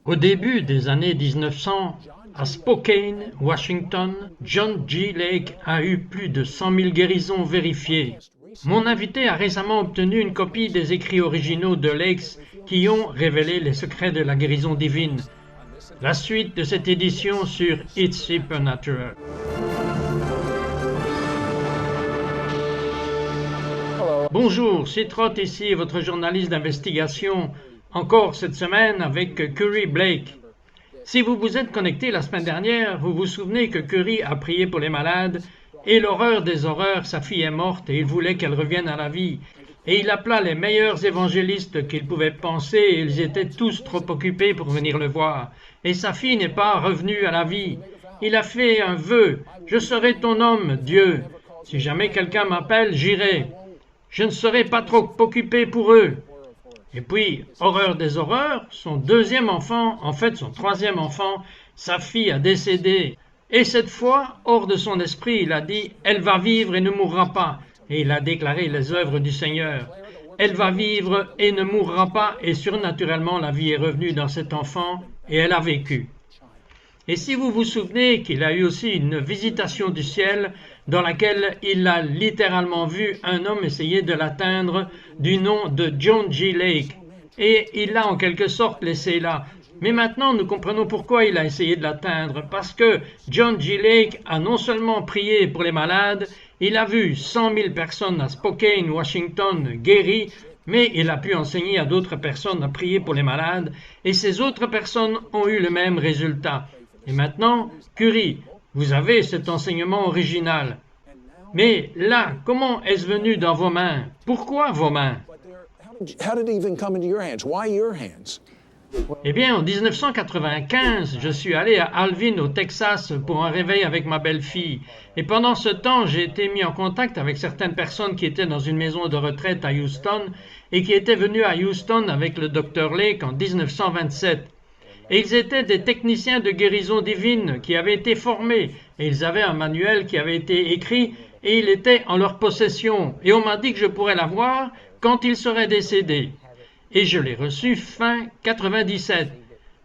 Au début des années 1900, à Spokane, Washington, John G. Lake a eu plus de 100 000 guérisons vérifiées. Mon invité a récemment obtenu une copie des écrits originaux de Lake qui ont révélé les secrets de la guérison divine. La suite de cette édition sur It's Supernatural. Bonjour, c'est Trott ici, votre journaliste d'investigation, encore cette semaine avec Curry Blake. Si vous vous êtes connecté la semaine dernière, vous vous souvenez que Curry a prié pour les malades, et l'horreur des horreurs, sa fille est morte et il voulait qu'elle revienne à la vie. Et il appela les meilleurs évangélistes qu'il pouvait penser et ils étaient tous trop occupés pour venir le voir. Et sa fille n'est pas revenue à la vie. Il a fait un vœu. Je serai ton homme, Dieu. Si jamais quelqu'un m'appelle, j'irai. Je ne serai pas trop occupé pour eux. Et puis, horreur des horreurs, son deuxième enfant, en fait son troisième enfant, sa fille a décédé. Et cette fois, hors de son esprit, il a dit « Elle va vivre et ne mourra pas ». Et il a déclaré les œuvres du Seigneur. Elle va vivre et ne mourra pas, et surnaturellement la vie est revenue dans cet enfant, et elle a vécu. Et si vous vous souvenez qu'il a eu aussi une visitation du ciel, dans laquelle il a littéralement vu un homme essayer de l'atteindre du nom de John G. Lake. Et il l'a en quelque sorte laissé là. Mais maintenant, nous comprenons pourquoi il a essayé de l'atteindre. Parce que John G. Lake a non seulement prié pour les malades, il a vu 100 000 personnes à Spokane, Washington, guéries, mais il a pu enseigner à d'autres personnes à prier pour les malades, et ces autres personnes ont eu le même résultat. Et maintenant, Curry, vous avez cet enseignement original. Mais là, comment est-ce venu dans vos mains? Pourquoi vos mains? Eh bien, en 1995, je suis allé à Alvin, au Texas, pour un réveil avec ma belle-fille. Et pendant ce temps, j'ai été mis en contact avec certaines personnes qui étaient dans une maison de retraite à Houston et qui étaient venues à Houston avec le Dr. Lake en 1927. Et ils étaient des techniciens de guérison divine qui avaient été formés. Et ils avaient un manuel qui avait été écrit et il était en leur possession. Et on m'a dit que je pourrais l'avoir quand il serait décédé. Et je l'ai reçu fin 97.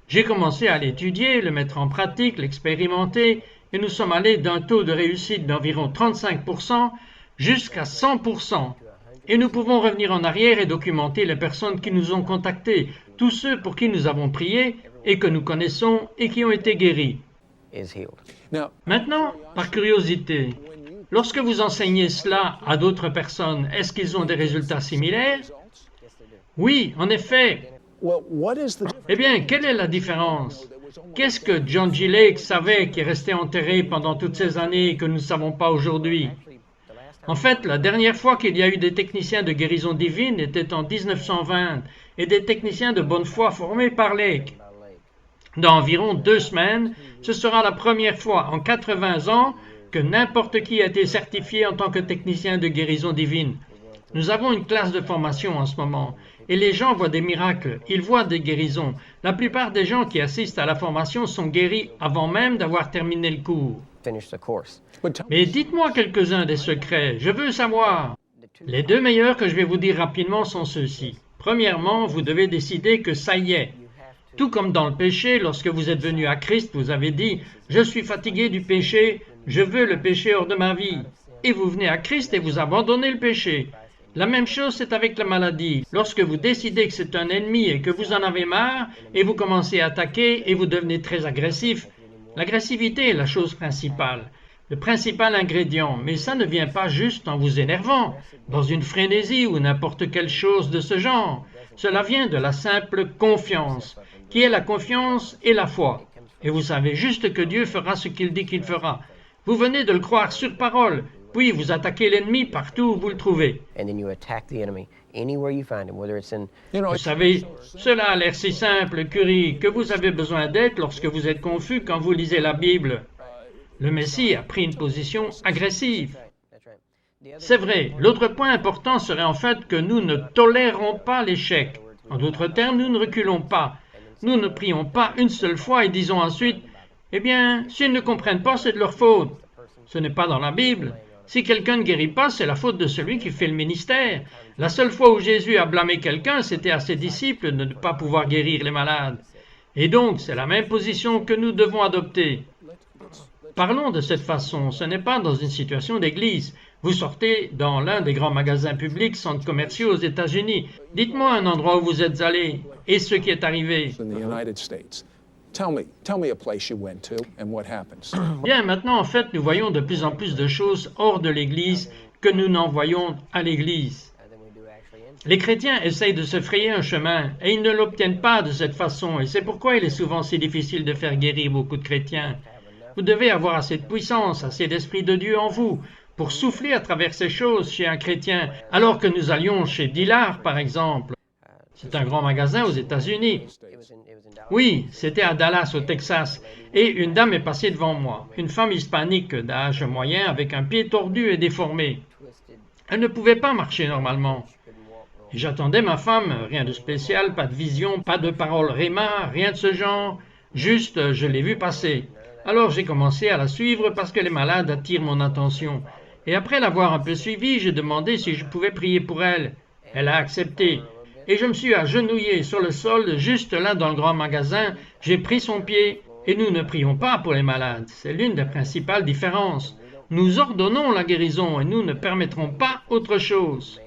J'ai commencé à l'étudier, le mettre en pratique, l'expérimenter, et nous sommes allés d'un taux de réussite d'environ 35% jusqu'à 100%. Et nous pouvons revenir en arrière et documenter les personnes qui nous ont contactés, tous ceux pour qui nous avons prié et que nous connaissons et qui ont été guéris. Maintenant, par curiosité, lorsque vous enseignez cela à d'autres personnes, est-ce qu'ils ont des résultats similaires? Oui, en effet. Eh bien, quelle est la différence? Qu'est-ce que John G. Lake savait qui est resté enterré pendant toutes ces années et que nous ne savons pas aujourd'hui? En fait, la dernière fois qu'il y a eu des techniciens de guérison divine était en 1920 et des techniciens de bonne foi formés par Lake. Dans environ 2 semaines, ce sera la première fois en 80 ans que n'importe qui a été certifié en tant que technicien de guérison divine. Nous avons une classe de formation en ce moment et les gens voient des miracles, ils voient des guérisons. La plupart des gens qui assistent à la formation sont guéris avant même d'avoir terminé le cours. Mais dites-moi quelques-uns des secrets, je veux savoir. Les 2 meilleurs que je vais vous dire rapidement sont ceux-ci. Premièrement, vous devez décider que ça y est. Tout comme dans le péché, lorsque vous êtes venu à Christ, vous avez dit « Je suis fatigué du péché, je veux le péché hors de ma vie. » Et vous venez à Christ et vous abandonnez le péché. La même chose, c'est avec la maladie. Lorsque vous décidez que c'est un ennemi et que vous en avez marre, et vous commencez à attaquer et vous devenez très agressif, l'agressivité est la chose principale, le principal ingrédient, mais ça ne vient pas juste en vous énervant, dans une frénésie ou n'importe quelle chose de ce genre. Cela vient de la simple confiance, qui est la confiance et la foi. Et vous savez juste que Dieu fera ce qu'il dit qu'il fera. Vous venez de le croire sur parole, puis vous attaquez l'ennemi partout où vous le trouvez. Vous savez, cela a l'air si simple, Curry, que vous avez besoin d'aide lorsque vous êtes confus quand vous lisez la Bible. Le Messie a pris une position agressive. C'est vrai, l'autre point important serait en fait que nous ne tolérons pas l'échec. En d'autres termes, nous ne reculons pas. Nous ne prions pas une seule fois et disons ensuite « Eh bien, s'ils ne comprennent pas, c'est de leur faute. » Ce n'est pas dans la Bible. Si quelqu'un ne guérit pas, c'est la faute de celui qui fait le ministère. La seule fois où Jésus a blâmé quelqu'un, c'était à ses disciples de ne pas pouvoir guérir les malades. Et donc, c'est la même position que nous devons adopter. Parlons de cette façon, ce n'est pas dans une situation d'église. Vous sortez dans l'un des grands magasins publics, centres commerciaux aux États-Unis. Dites-moi un endroit où vous êtes allé et ce qui est arrivé. Bien, maintenant, en fait, nous voyons de plus en plus de choses hors de l'Église que nous n'en voyons à l'Église. Les chrétiens essayent de se frayer un chemin et ils ne l'obtiennent pas de cette façon et c'est pourquoi il est souvent si difficile de faire guérir beaucoup de chrétiens. Vous devez avoir assez de puissance, assez d'Esprit de Dieu en vous pour souffler à travers ces choses chez un chrétien, alors que nous allions chez Dillard, par exemple. C'est un grand magasin aux États-Unis. Oui, c'était à Dallas, au Texas, et une dame est passée devant moi, une femme hispanique d'âge moyen avec un pied tordu et déformé. Elle ne pouvait pas marcher normalement. Et j'attendais ma femme, rien de spécial, pas de vision, pas de parole réma, rien de ce genre, juste je l'ai vue passer. Alors j'ai commencé à la suivre parce que les malades attirent mon attention. Et après l'avoir un peu suivie, j'ai demandé si je pouvais prier pour elle. Elle a accepté. Et je me suis agenouillé sur le sol, juste là dans le grand magasin, j'ai pris son pied. Et nous ne prions pas pour les malades. C'est l'une des principales différences. Nous ordonnons la guérison et nous ne permettrons pas autre chose.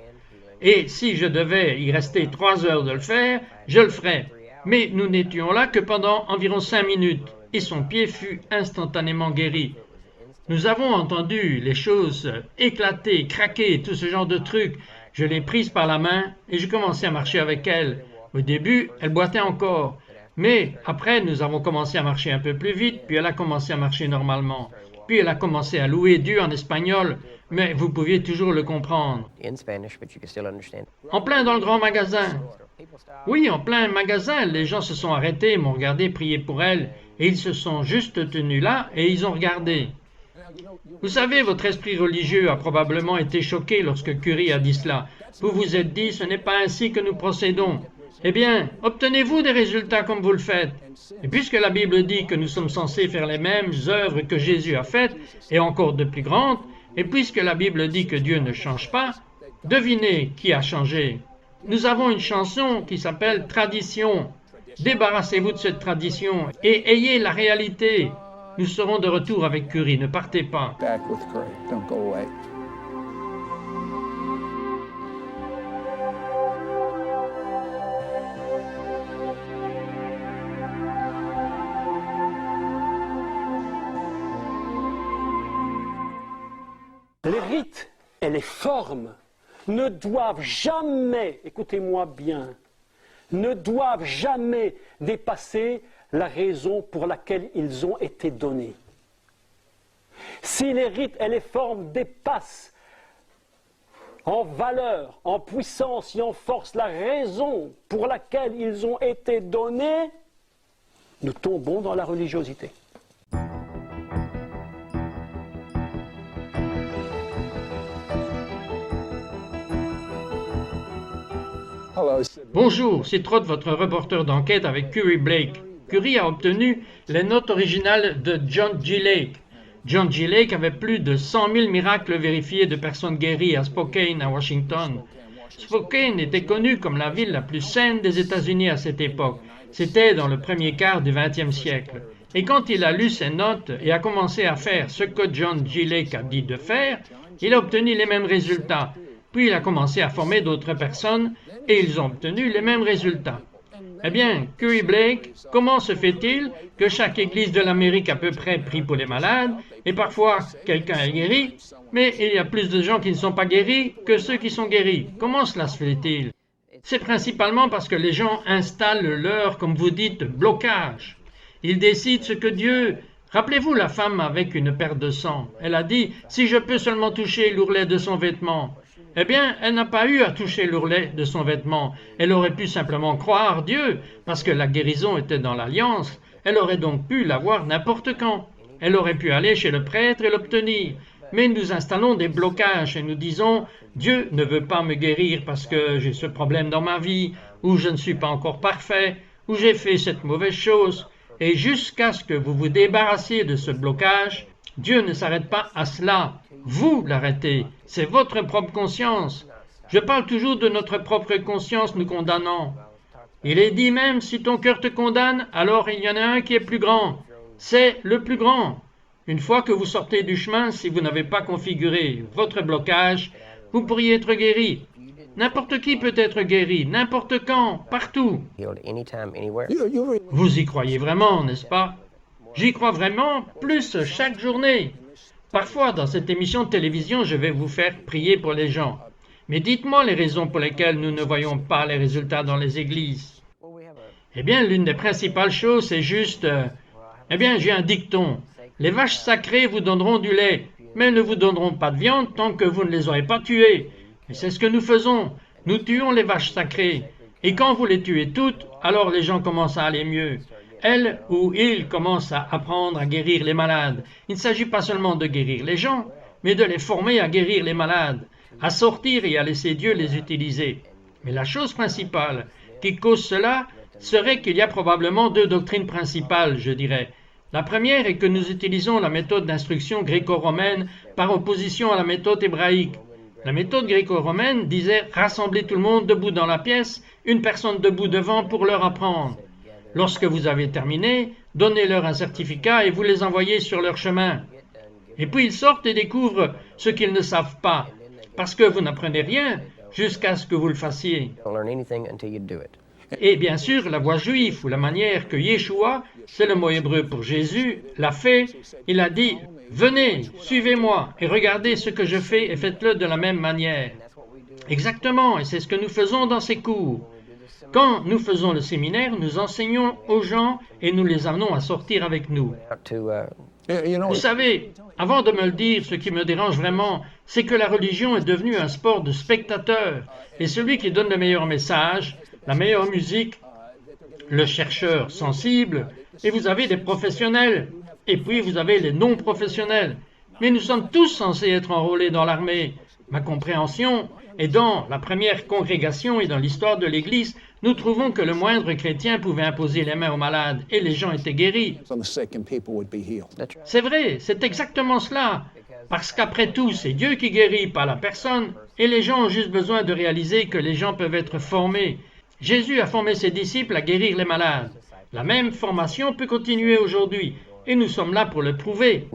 Et si je devais y rester 3 heures de le faire, je le ferais. Mais nous n'étions là que pendant environ 5 minutes, et son pied fut instantanément guéri. Nous avons entendu les choses éclater, craquer, tout ce genre de trucs. Je l'ai prise par la main et j'ai commencé à marcher avec elle. Au début, elle boitait encore. Mais après, nous avons commencé à marcher un peu plus vite, puis elle a commencé à marcher normalement. Puis elle a commencé à louer Dieu en espagnol, mais vous pouviez toujours le comprendre. En plein dans le grand magasin. Oui, en plein magasin, les gens se sont arrêtés, m'ont regardé prier pour elle, et ils se sont juste tenus là et ils ont regardé. Vous savez, votre esprit religieux a probablement été choqué lorsque Curie a dit cela. Vous vous êtes dit, ce n'est pas ainsi que nous procédons. Eh bien, obtenez-vous des résultats comme vous le faites. Et puisque la Bible dit que nous sommes censés faire les mêmes œuvres que Jésus a faites, et encore de plus grandes, et puisque la Bible dit que Dieu ne change pas, devinez qui a changé. Nous avons une chanson qui s'appelle « Tradition ». Débarrassez-vous de cette tradition et ayez la réalité. Nous serons de retour avec Curie, ne partez pas. Les rites et les formes ne doivent jamais, écoutez-moi bien, ne doivent jamais dépasser la raison pour laquelle ils ont été donnés. Si les rites et les formes dépassent en valeur, en puissance et en force la raison pour laquelle ils ont été donnés, nous tombons dans la religiosité. Bonjour, c'est Trott, votre reporter d'enquête avec Curie Blake. Curie a obtenu les notes originales de John G. Lake. John G. Lake avait plus de 100 000 miracles vérifiés de personnes guéries à Spokane, à Washington. Spokane était connue comme la ville la plus saine des États-Unis à cette époque. C'était dans le premier quart du XXe siècle. Et quand il a lu ces notes et a commencé à faire ce que John G. Lake a dit de faire, il a obtenu les mêmes résultats. Puis il a commencé à former d'autres personnes et ils ont obtenu les mêmes résultats. Eh bien, Curie Blake, comment se fait-il que chaque église de l'Amérique à peu près prie pour les malades et parfois quelqu'un est guéri, mais il y a plus de gens qui ne sont pas guéris que ceux qui sont guéris? Comment cela se fait-il? C'est principalement parce que les gens installent leur, comme vous dites, blocage. Ils décident ce que Dieu... Rappelez-vous la femme avec une perte de sang. Elle a dit « Si je peux seulement toucher l'ourlet de son vêtement ». Eh bien, elle n'a pas eu à toucher l'ourlet de son vêtement. Elle aurait pu simplement croire Dieu, parce que la guérison était dans l'alliance. Elle aurait donc pu l'avoir n'importe quand. Elle aurait pu aller chez le prêtre et l'obtenir. Mais nous installons des blocages et nous disons « Dieu ne veut pas me guérir parce que j'ai ce problème dans ma vie, ou je ne suis pas encore parfait, ou j'ai fait cette mauvaise chose. » Et jusqu'à ce que vous vous débarrassiez de ce blocage, Dieu ne s'arrête pas à cela. Vous l'arrêtez. C'est votre propre conscience. Je parle toujours de notre propre conscience nous condamnant. Il est dit même, si ton cœur te condamne, alors il y en a un qui est plus grand. C'est le plus grand. Une fois que vous sortez du chemin, si vous n'avez pas configuré votre blocage, vous pourriez être guéri. N'importe qui peut être guéri, n'importe quand, partout. Vous y croyez vraiment, n'est-ce pas? J'y crois vraiment, plus chaque journée. Parfois, dans cette émission de télévision, je vais vous faire prier pour les gens. Mais dites-moi les raisons pour lesquelles nous ne voyons pas les résultats dans les églises. Eh bien, l'une des principales choses, c'est juste... j'ai un dicton. Les vaches sacrées vous donneront du lait, mais ne vous donneront pas de viande tant que vous ne les aurez pas tuées. Et c'est ce que nous faisons. Nous tuons les vaches sacrées. Et quand vous les tuez toutes, alors les gens commencent à aller mieux. Elles ou ils commencent à apprendre à guérir les malades. Il ne s'agit pas seulement de guérir les gens, mais de les former à guérir les malades, à sortir et à laisser Dieu les utiliser. Mais la chose principale qui cause cela serait qu'il y a probablement deux doctrines principales, je dirais. La première est que nous utilisons la méthode d'instruction gréco-romaine par opposition à la méthode hébraïque. La méthode gréco-romaine disait rassembler tout le monde debout dans la pièce, une personne debout devant pour leur apprendre. Lorsque vous avez terminé, donnez-leur un certificat et vous les envoyez sur leur chemin. Et puis ils sortent et découvrent ce qu'ils ne savent pas, parce que vous n'apprenez rien jusqu'à ce que vous le fassiez. Et bien sûr, la voie juive ou la manière que Yeshua, c'est le mot hébreu pour Jésus, l'a fait, il a dit « Venez, suivez-moi et regardez ce que je fais et faites-le de la même manière. » Exactement, et c'est ce que nous faisons dans ces cours. Quand nous faisons le séminaire, nous enseignons aux gens et nous les amenons à sortir avec nous. Vous savez, avant de me le dire, ce qui me dérange vraiment, c'est que la religion est devenue un sport de spectateurs. Et celui qui donne le meilleur message, la meilleure musique, le chercheur sensible, et vous avez des professionnels, et puis vous avez les non-professionnels. Mais nous sommes tous censés être enrôlés dans l'armée. Ma compréhension est dans la première congrégation et dans l'histoire de l'Église, nous trouvons que le moindre chrétien pouvait imposer les mains aux malades et les gens étaient guéris. C'est vrai, c'est exactement cela. Parce qu'après tout, c'est Dieu qui guérit, pas la personne, et les gens ont juste besoin de réaliser que les gens peuvent être formés. Jésus a formé ses disciples à guérir les malades. La même formation peut continuer aujourd'hui, et nous sommes là pour le prouver.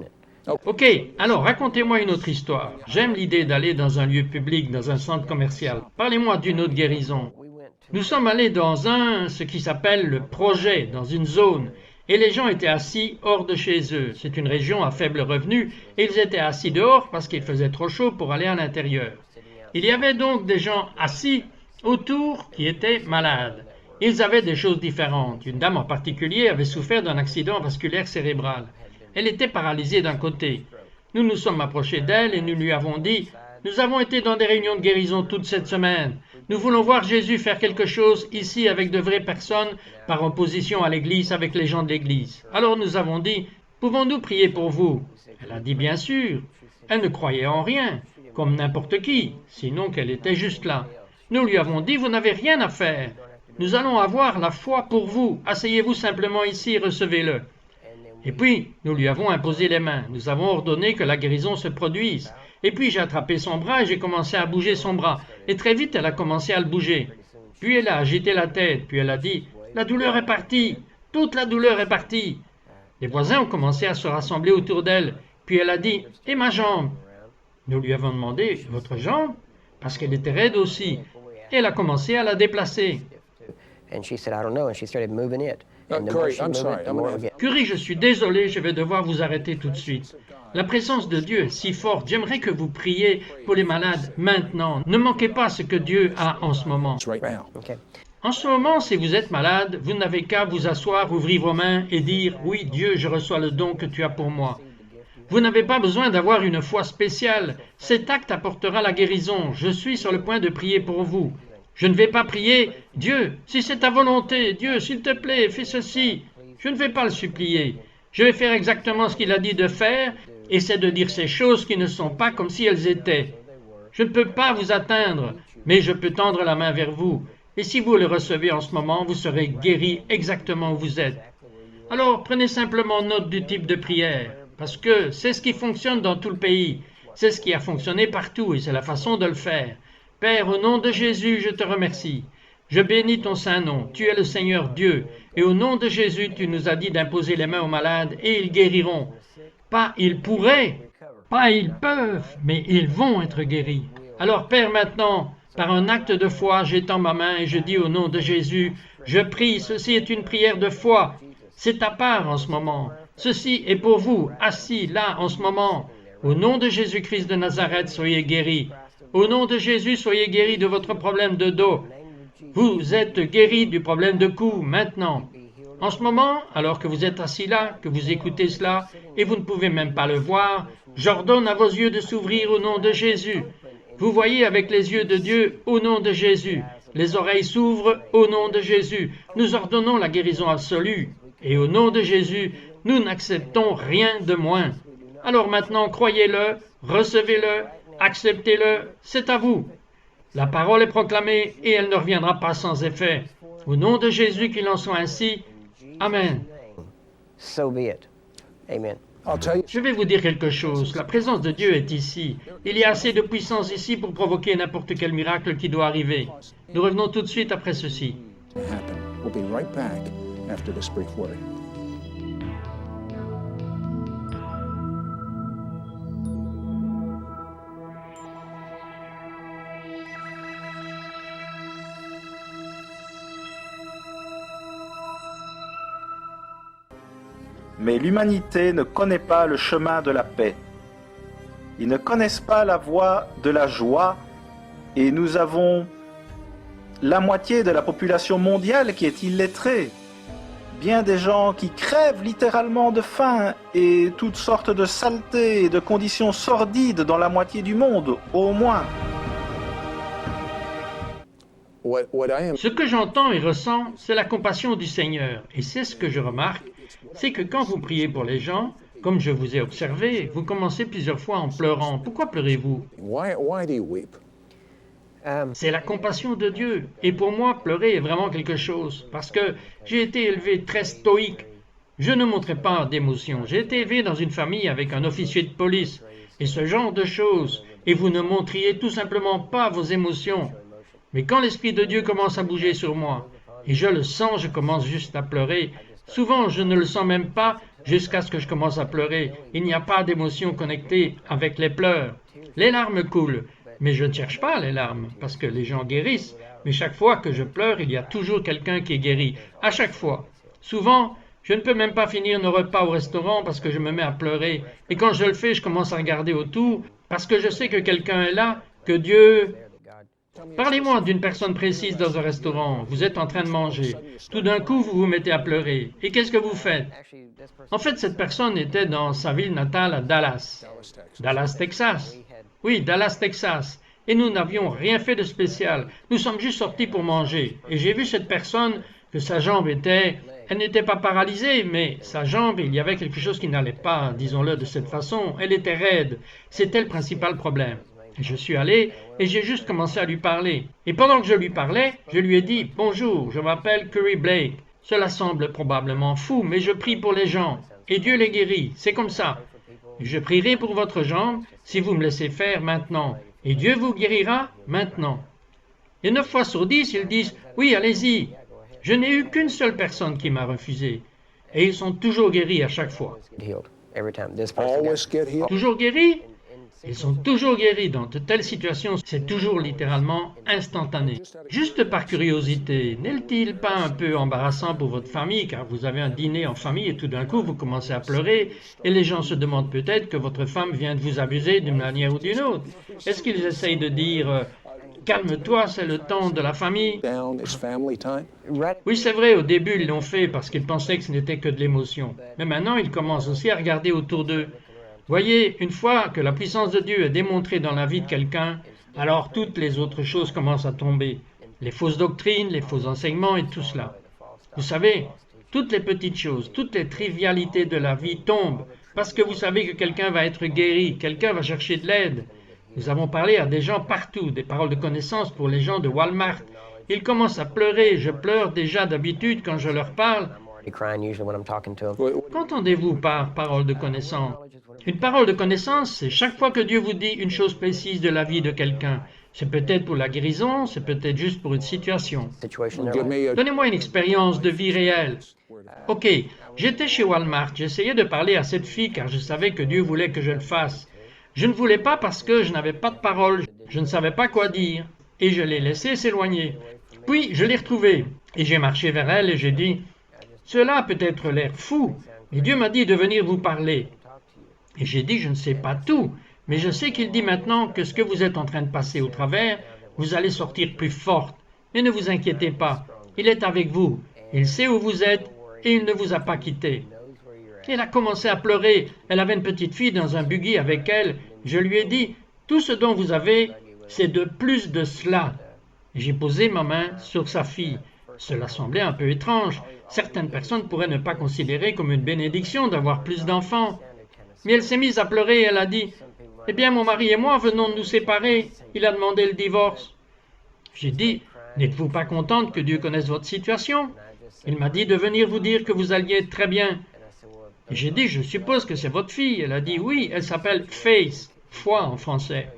Ok, alors racontez-moi une autre histoire. J'aime l'idée d'aller dans un lieu public, dans un centre commercial. Parlez-moi d'une autre guérison. Nous sommes allés dans ce qui s'appelle le projet, dans une zone, et les gens étaient assis hors de chez eux. C'est une région à faible revenu, et ils étaient assis dehors parce qu'il faisait trop chaud pour aller à l'intérieur. Il y avait donc des gens assis autour qui étaient malades. Ils avaient des choses différentes. Une dame en particulier avait souffert d'un accident vasculaire cérébral. Elle était paralysée d'un côté. Nous nous sommes approchés d'elle et nous lui avons dit « Nous avons été dans des réunions de guérison toute cette semaine. Nous voulons voir Jésus faire quelque chose ici avec de vraies personnes par opposition à l'Église, avec les gens de l'Église. » Alors nous avons dit « Pouvons-nous prier pour vous ?» Elle a dit « Bien sûr. » Elle ne croyait en rien, comme n'importe qui, sinon qu'elle était juste là. Nous lui avons dit « Vous n'avez rien à faire. Nous allons avoir la foi pour vous. Asseyez-vous simplement ici et recevez-le. » Et puis, nous lui avons imposé les mains. Nous avons ordonné que la guérison se produise. Et puis, j'ai attrapé son bras et j'ai commencé à bouger son bras. Et très vite, elle a commencé à le bouger. Puis, elle a agité la tête. Puis, elle a dit « La douleur est partie. Toute la douleur est partie. » Les voisins ont commencé à se rassembler autour d'elle. Puis, elle a dit « Et ma jambe ?» Nous lui avons demandé « Votre jambe ?» Parce qu'elle était raide aussi. Et elle a commencé à la déplacer. Curry, je suis désolé, je vais devoir vous arrêter tout de suite. La présence de Dieu est si forte. J'aimerais que vous priez pour les malades maintenant. Ne manquez pas ce que Dieu a en ce moment. En ce moment, si vous êtes malade, vous n'avez qu'à vous asseoir, ouvrir vos mains et dire « Oui, Dieu, je reçois le don que tu as pour moi. » Vous n'avez pas besoin d'avoir une foi spéciale. Cet acte apportera la guérison. Je suis sur le point de prier pour vous. Je ne vais pas prier « Dieu, si c'est ta volonté, Dieu, s'il te plaît, fais ceci. » Je ne vais pas le supplier. Je vais faire exactement ce qu'il a dit de faire, et c'est de dire ces choses qui ne sont pas comme si elles étaient. Je ne peux pas vous atteindre, mais je peux tendre la main vers vous. Et si vous le recevez en ce moment, vous serez guéri exactement où vous êtes. Alors, prenez simplement note du type de prière. parce que c'est ce qui fonctionne dans tout le pays. C'est ce qui a fonctionné partout et c'est la façon de le faire. Père, au nom de Jésus, je te remercie. Je bénis ton saint nom. Tu es le Seigneur Dieu. Et au nom de Jésus, tu nous as dit d'imposer les mains aux malades et ils guériront. Pas ils pourraient, pas ils peuvent, mais ils vont être guéris. Alors Père, maintenant, par un acte de foi, j'étends ma main et je dis au nom de Jésus, je prie, ceci est une prière de foi. C'est ta part en ce moment. Ceci est pour vous, assis là en ce moment. Au nom de Jésus-Christ de Nazareth, soyez guéris. Au nom de Jésus, soyez guéris de votre problème de dos. Vous êtes guéris du problème de cou maintenant. En ce moment, alors que vous êtes assis là, que vous écoutez cela, et vous ne pouvez même pas le voir, j'ordonne à vos yeux de s'ouvrir au nom de Jésus. Vous voyez avec les yeux de Dieu au nom de Jésus. Les oreilles s'ouvrent au nom de Jésus. Nous ordonnons la guérison absolue. Et au nom de Jésus, nous n'acceptons rien de moins. Alors maintenant, croyez-le, recevez-le, acceptez-le, c'est à vous. La parole est proclamée et elle ne reviendra pas sans effet. Au nom de Jésus, qu'il en soit ainsi. Amen. So be it. Amen. Je vais vous dire quelque chose. La présence de Dieu est ici. Il y a assez de puissance ici pour provoquer n'importe quel miracle qui doit arriver. Nous revenons tout de suite après ceci. We'll be right back after this brief word. Mais l'humanité ne connaît pas le chemin de la paix. Ils ne connaissent pas la voie de la joie et nous avons la moitié de la population mondiale qui est illettrée. Bien des gens qui crèvent littéralement de faim et toutes sortes de saletés et de conditions sordides dans la moitié du monde, au moins. Ce que j'entends et ressens, c'est la compassion du Seigneur. Et c'est ce que je remarque, c'est que quand vous priez pour les gens, comme je vous ai observé, vous commencez plusieurs fois en pleurant. Pourquoi pleurez-vous? Why do you weep? C'est la compassion de Dieu. Et pour moi, pleurer est vraiment quelque chose. Parce que j'ai été élevé très stoïque. Je ne montrais pas d'émotion. J'ai été élevé dans une famille avec un officier de police. Et ce genre de choses. Et vous ne montriez tout simplement pas vos émotions. Mais quand l'Esprit de Dieu commence à bouger sur moi, et je le sens, je commence juste à pleurer. Souvent, je ne le sens même pas jusqu'à ce que je commence à pleurer. Il n'y a pas d'émotion connectée avec les pleurs. Les larmes coulent, mais je ne cherche pas les larmes, parce que les gens guérissent. Mais chaque fois que je pleure, il y a toujours quelqu'un qui est guéri. À chaque fois. Souvent, je ne peux même pas finir nos repas au restaurant parce que je me mets à pleurer. Et quand je le fais, je commence à regarder autour, parce que je sais que quelqu'un est là, que Dieu... Parlez-moi d'une personne précise dans un restaurant. Vous êtes en train de manger. Tout d'un coup, vous vous mettez à pleurer. Et qu'est-ce que vous faites? En fait, cette personne était dans sa ville natale à Dallas. Dallas, Texas. Oui, Dallas, Texas. Et nous n'avions rien fait de spécial. Nous sommes juste sortis pour manger. Et j'ai vu cette personne que sa jambe était... Elle n'était pas paralysée, mais sa jambe, il y avait quelque chose qui n'allait pas, disons-le de cette façon. Elle était raide. C'était le principal problème. Je suis allé et j'ai juste commencé à lui parler. Et pendant que je lui parlais, je lui ai dit « Bonjour, je m'appelle Curry Blake. Cela semble probablement fou, mais je prie pour les gens. Et Dieu les guérit. C'est comme ça. Je prierai pour votre jambe si vous me laissez faire maintenant. Et Dieu vous guérira maintenant. » Et 9 fois sur 10, ils disent « Oui, allez-y. » Je n'ai eu qu'une seule personne qui m'a refusé. Et ils sont toujours guéris à chaque fois. Always get healed. Toujours guéris? Ils sont toujours guéris. Dans de telles situations, c'est toujours littéralement instantané. Juste par curiosité, n'est-il pas un peu embarrassant pour votre famille, car vous avez un dîner en famille et tout d'un coup vous commencez à pleurer et les gens se demandent peut-être que votre femme vient de vous abuser d'une manière ou d'une autre? Est-ce qu'ils essayent de dire « Calme-toi, c'est le temps de la famille » Down, it's family time. Oui, c'est vrai, au début ils l'ont fait parce qu'ils pensaient que ce n'était que de l'émotion. Mais maintenant ils commencent aussi à regarder autour d'eux. Voyez, une fois que la puissance de Dieu est démontrée dans la vie de quelqu'un, alors toutes les autres choses commencent à tomber. Les fausses doctrines, les faux enseignements et tout cela. Vous savez, toutes les petites choses, toutes les trivialités de la vie tombent parce que vous savez que quelqu'un va être guéri, quelqu'un va chercher de l'aide. Nous avons parlé à des gens partout, des paroles de connaissance pour les gens de Walmart. Ils commencent à pleurer, je pleure déjà d'habitude quand je leur parle. already crying usually when I'm talking to him. Qu'entendez-vous par parole de connaissance? Une parole de connaissance, c'est chaque fois que Dieu vous dit une chose précise de la vie de quelqu'un. C'est peut-être pour la guérison, c'est peut-être juste pour une situation. Situation in their life. Donnez-moi une expérience de vie réelle. Ok, j'étais chez Walmart, j'essayais de parler à cette fille car je savais que Dieu voulait que je le fasse. Je ne voulais pas parce que je n'avais pas de parole, je ne savais pas quoi dire, et je l'ai laissée s'éloigner. Puis je l'ai retrouvée, et j'ai marché vers elle et j'ai dit, « Cela a peut-être l'air fou, mais Dieu m'a dit de venir vous parler. » Et j'ai dit, « Je ne sais pas tout, mais je sais qu'il dit maintenant que ce que vous êtes en train de passer au travers, vous allez sortir plus forte. Mais ne vous inquiétez pas, il est avec vous, il sait où vous êtes, et il ne vous a pas quitté. » Elle a commencé à pleurer. Elle avait une petite fille dans un buggy avec elle. Je lui ai dit, « Tout ce dont vous avez, c'est de plus de cela. » J'ai posé ma main sur sa fille. Cela semblait un peu étrange. Certaines personnes pourraient ne pas considérer comme une bénédiction d'avoir plus d'enfants. Mais elle s'est mise à pleurer et elle a dit, « Eh bien, mon mari et moi venons de nous séparer. Il a demandé le divorce. » J'ai dit, « N'êtes-vous pas contente que Dieu connaisse votre situation? » Il m'a dit de venir vous dire que vous alliez être très bien. Et j'ai dit, « Je suppose que c'est votre fille. » Elle a dit, « Oui, elle s'appelle Faith, foi en français. »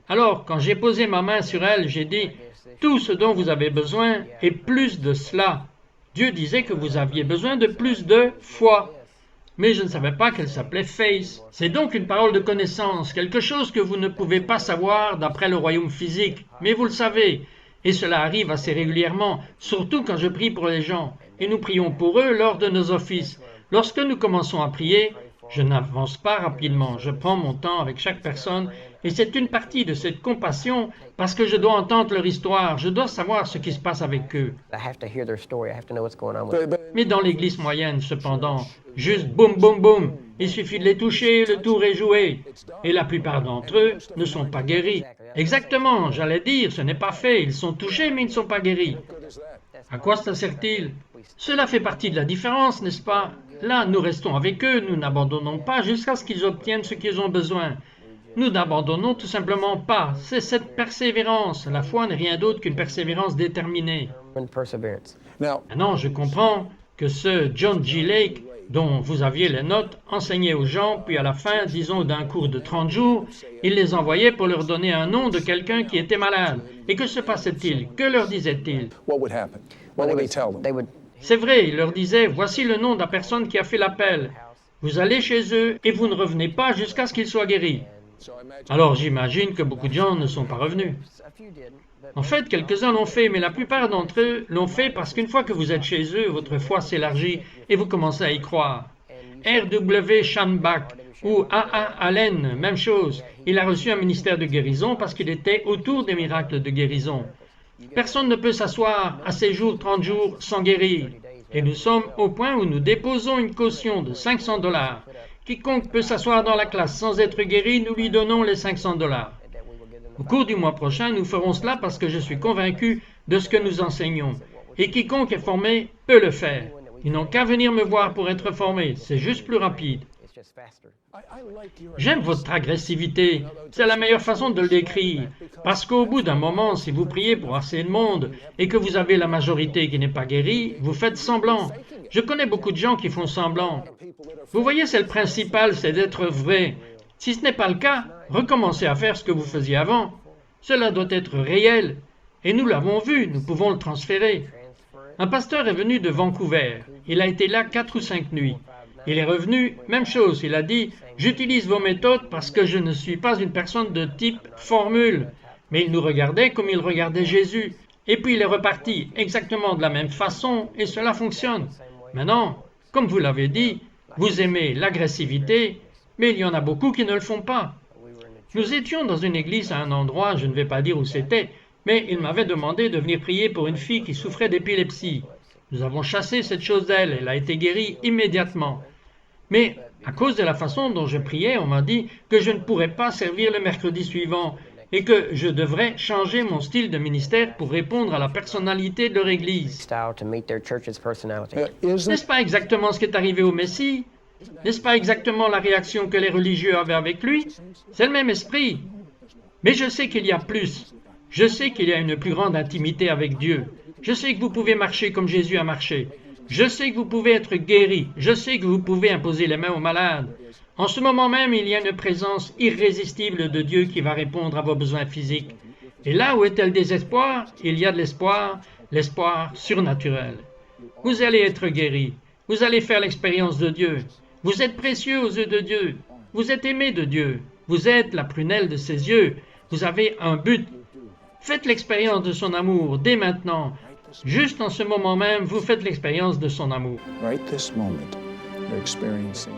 Alors, quand j'ai posé ma main sur elle, j'ai dit, « Tout ce dont vous avez besoin et plus de cela. » Dieu disait que vous aviez besoin de plus de foi. Mais je ne savais pas qu'elle s'appelait Faith. C'est donc une parole de connaissance, quelque chose que vous ne pouvez pas savoir d'après le royaume physique, mais vous le savez. Et cela arrive assez régulièrement, surtout quand je prie pour les gens. Et nous prions pour eux lors de nos offices. Lorsque nous commençons à prier, je n'avance pas rapidement, je prends mon temps avec chaque personne et c'est une partie de cette compassion parce que je dois entendre leur histoire, je dois savoir ce qui se passe avec eux. I have to hear their story. I have to know what's going on with them. Mais dans l'église moyenne, cependant, juste boum boum boum, il suffit de les toucher, le tour est joué. Et la plupart d'entre eux ne sont pas guéris. Exactement, j'allais dire, ce n'est pas fait, ils sont touchés mais ils ne sont pas guéris. À quoi ça sert-il? Cela fait partie de la différence, n'est-ce pas? Là, nous restons avec eux, nous n'abandonnons pas jusqu'à ce qu'ils obtiennent ce qu'ils ont besoin. Nous n'abandonnons tout simplement pas. C'est cette persévérance. La foi n'est rien d'autre qu'une persévérance déterminée. Perseverance. Maintenant, je comprends que ce John G. Lake, dont vous aviez les notes, enseignait aux gens, puis à la fin, disons d'un cours de 30 jours, il les envoyait pour leur donner un nom de quelqu'un qui était malade. Et que se passait-il? Que leur disait-il? What would happen? What would he tell them? They would C'est vrai, il leur disait, voici le nom de la personne qui a fait l'appel. Vous allez chez eux et vous ne revenez pas jusqu'à ce qu'ils soient guéris. Alors j'imagine que beaucoup de gens ne sont pas revenus. En fait, quelques-uns l'ont fait, mais la plupart d'entre eux l'ont fait parce qu'une fois que vous êtes chez eux, votre foi s'élargit et vous commencez à y croire. R.W. Schanbach ou A.A. Allen, même chose. Il a reçu un ministère de guérison parce qu'il était autour des miracles de guérison. Personne ne peut s'asseoir à ces jours 30 jours sans guérir. Et nous sommes au point où nous déposons une caution de $500. Quiconque peut s'asseoir dans la classe sans être guéri, nous lui donnons les $500. Au cours du mois prochain, nous ferons cela parce que je suis convaincu de ce que nous enseignons. Et quiconque est formé peut le faire. Ils n'ont qu'à venir me voir pour être formés. C'est juste plus rapide. J'aime votre agressivité. C'est la meilleure façon de le décrire. Parce qu'au bout d'un moment, si vous priez pour assez de monde et que vous avez la majorité qui n'est pas guérie, vous faites semblant. Je connais beaucoup de gens qui font semblant. Vous voyez, c'est le principal, c'est d'être vrai. Si ce n'est pas le cas, recommencez à faire ce que vous faisiez avant. Cela doit être réel. Et nous l'avons vu, nous pouvons le transférer. Un pasteur est venu de Vancouver. Il a été là 4 ou 5 nuits. Il est revenu, même chose, il a dit « J'utilise vos méthodes parce que je ne suis pas une personne de type formule. » Mais il nous regardait comme il regardait Jésus. Et puis il est reparti exactement de la même façon et cela fonctionne. Maintenant, comme vous l'avez dit, vous aimez l'agressivité, mais il y en a beaucoup qui ne le font pas. Nous étions dans une église à un endroit, je ne vais pas dire où c'était, mais il m'avait demandé de venir prier pour une fille qui souffrait d'épilepsie. Nous avons chassé cette chose d'elle, elle a été guérie immédiatement. Mais à cause de la façon dont je priais, on m'a dit que je ne pourrais pas servir le mercredi suivant et que je devrais changer mon style de ministère pour répondre à la personnalité de leur église. style to meet their church's personality. N'est-ce pas exactement ce qui est arrivé au Messie? N'est-ce pas exactement la réaction que les religieux avaient avec lui? C'est le même esprit. Mais je sais qu'il y a plus. Je sais qu'il y a une plus grande intimité avec Dieu. Je sais que vous pouvez marcher comme Jésus a marché. Je sais que vous pouvez être guéri. Je sais que vous pouvez imposer les mains aux malades. En ce moment même, il y a une présence irrésistible de Dieu qui va répondre à vos besoins physiques. Et là où est-elle désespoir, il y a de l'espoir, l'espoir surnaturel. Vous allez être guéri. Vous allez faire l'expérience de Dieu. Vous êtes précieux aux yeux de Dieu. Vous êtes aimé de Dieu. Vous êtes la prunelle de ses yeux. Vous avez un but. Faites l'expérience de son amour dès maintenant. Juste en ce moment même, vous faites l'expérience de son amour. Right this moment, you're experiencing